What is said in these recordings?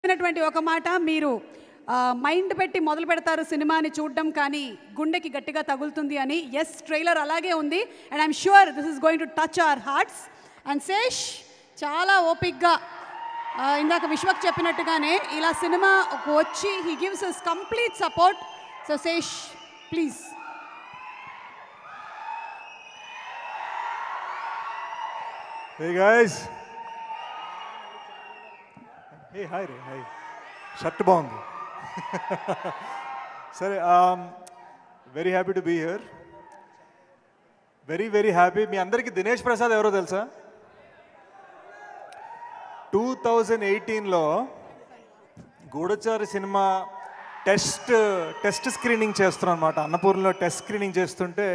చెప్పినటువంటి ఒక మాట మీరు మైండ్ పెట్టి మొదలు పెడతారు సినిమాని చూడడం కానీ గుండెకి గట్టిగా తగులుతుంది అని. ఎస్, ట్రైలర్ అలాగే ఉంది and I'm sure this is going to touch our hearts. And Sesh చాలా ఓపిక్గా ఇందాక విశ్వక్ చెప్పినట్టుగానే ఇలా సినిమా వచ్చి he gives his complete support. So Sesh please. Hey guys. Hey, hi Ray, hi. Shirt బాగుంది. సరే, very happy to be here. Very happy. మీ అందరికీ దినేష్ ప్రసాద్ ఎవరో తెలుసా? 2018లో గూఢచారి సినిమా టెస్ట్ స్క్రీనింగ్ చేస్తున్నాం అనమాట. అన్నపూర్ణలో టెస్ట్ స్క్రీనింగ్ చేస్తుంటే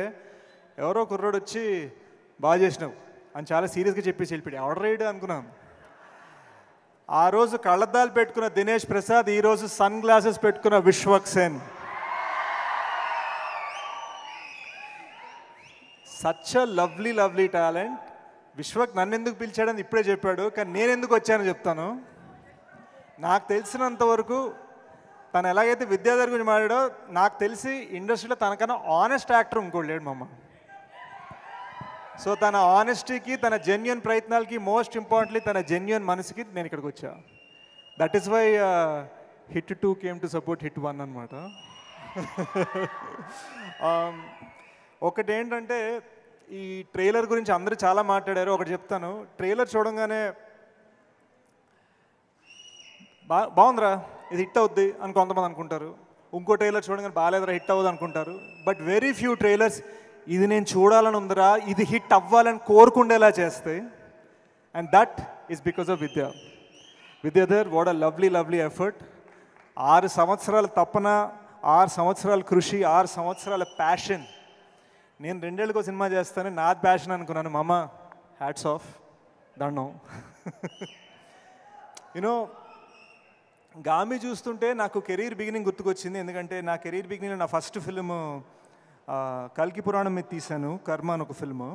ఎవరో కుర్రోడు వచ్చి బాగా చేసినావు అని చాలా సీరియస్గా చెప్పేసి వెళ్ళిపోయాడు. ఆర్డర్ రైడ్ అనుకున్నాను. ఆ రోజు కళ్ళద్దాలు పెట్టుకున్న దినేష్ ప్రసాద్, ఈరోజు సన్ గ్లాసెస్ పెట్టుకున్న Vishwak Sen. Such a lovely talent. Vishwak నన్ను ఎందుకు పిలిచాడని ఇప్పుడే చెప్పాడు, కానీ నేను ఎందుకు వచ్చానని చెప్తాను. నాకు తెలిసినంత వరకు తను ఎలాగైతే విద్యాధర్ గురించి మాట్లాడో, నాకు తెలిసి ఇండస్ట్రీలో తనకన్నా ఆనెస్ట్ యాక్టర్ ఇంకోటి లేడు మమ్మ. సో తన ఆనెస్టీకి, తన జెన్యున్ ప్రయత్నాలకి, మోస్ట్ ఇంపార్టెంట్లీ తన జెన్యున్ మనసుకి నేను ఇక్కడికి వచ్చా. That is why hit 2 came to support hit 1 అనమాట. ఒకటి ఏంటంటే, ఈ ట్రైలర్ గురించి అందరూ చాలా మాట్లాడారు. ఒకటి చెప్తాను, ట్రైలర్ చూడంగానే బాగుందిరా ఇది హిట్ అవుద్ది అని కొంతమంది అనుకుంటారు. ఇంకో ట్రైలర్ చూడగానే బాగాలేదురా హిట్ అవ్వదు అనుకుంటారు. బట్ వెరీ ఫ్యూ ట్రైలర్స్ ఇది నేను చూడాలని ఉందిరా, ఇది హిట్ అవ్వాలని కోరుకుండేలా చేస్తాయి. And that is because of Vidyadhar. What a lovely effort. 6 సంవత్సరాల తపన, 6 సంవత్సరాల కృషి, 6 సంవత్సరాల ప్యాషన్. నేను 2 ఏళ్ళకో సినిమా చేస్తాను, నాది ప్యాషన్ అనుకున్నాను. మామ హ్యాట్స్ ఆఫ్, దండం. యూనో, గామి చూస్తుంటే నాకు కెరీర్ బిగినింగ్ గుర్తుకొచ్చింది. ఎందుకంటే నా కెరీర్ బిగినింగ్లో నా ఫస్ట్ ఫిల్మ్ కల్కి పురాణం మీద తీశాను, కర్మ అని ఒక ఫిల్మ్.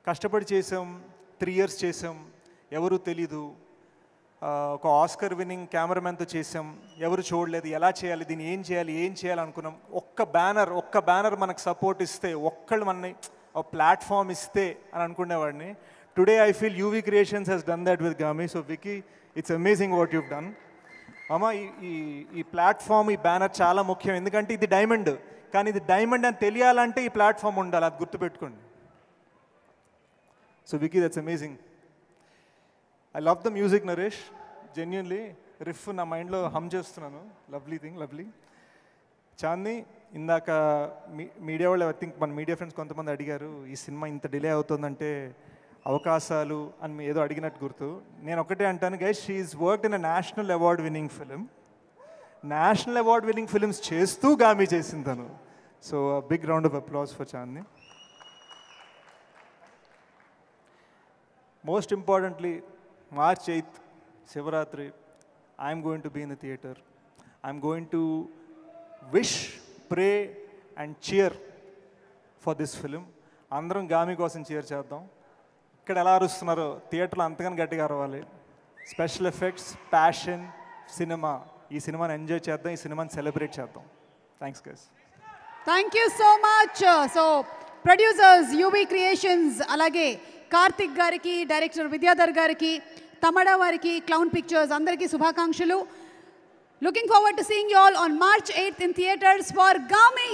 కష్టపడి చేసాం, 3 years చేసాం, ఎవరు తెలీదు. ఒక ఆస్కర్ విన్నింగ్ కెమెరామెన్తో చేసాం, ఎవరు చూడలేదు. ఎలా చేయాలి, దీన్ని ఏం చేయాలి అనుకున్నాం. ఒక్క బ్యానర్ మనకు సపోర్ట్ ఇస్తే, ఒక్కళ్ళు మనని ఒక ప్లాట్ఫామ్ ఇస్తే అని అనుకునేవాడిని. Today I feel UV creations has done that with Gaami. So Vicky, it's amazing what you've done. అమ్మ, ఈ ప్లాట్ఫామ్, ఈ బ్యానర్ చాలా ముఖ్యం. ఎందుకంటే ఇది డైమండ్, కానీ ఇది డైమండ్ అని తెలియాలంటే ఈ ప్లాట్ఫామ్ ఉండాలి, అది గుర్తుపెట్టుకోండి. So Vicky, that's amazing. I love the music Naresh, genuinely. Riff నా మైండ్లో హమ్ చేస్తున్నాను. లవ్లీ. చాందీ, ఇందాక మీడియా వాళ్ళు, ఐ థింక్ మన మీడియా ఫ్రెండ్స్ కొంతమంది అడిగారు ఈ సినిమా ఇంత డిలే అవుతుందంటే అవకాశాలు అని ఏదో అడిగినట్టు గుర్తు. నేను ఒకటే అంటాను guys, she is worked in a national award winning film. National award winning films చేస్తూ గామి చేసింది తను. So big round of applause for Chandi. Most importantly, March 8th, Shivaratri, I'm going to be in the theatre. I'm going to wish, pray and cheer for this film. అందరం గామి కోసం cheer చేద్దాం. ఇక్కడ ఎలా అరుస్తున్నారో థియేటర్లో అంతగానే గట్టిగా అరవాలి. Special effects, passion, cinema. ఈ సినిమాని ఎంజాయ్ చేద్దాం, ఈ సినిమాని సెలబ్రేట్ చేద్దాం. Thanks guys. Thank you so much. So producers UV creations, అలాగే కార్తిక్ గారికి, డైరెక్టర్ విద్యాధర్ గారికి, తమడా వారికి, క్లౌన్ పిక్చర్స్ అందరికీ శుభాకాంక్షలు. Looking forward to seeing you all on March 8th in theaters for Gami.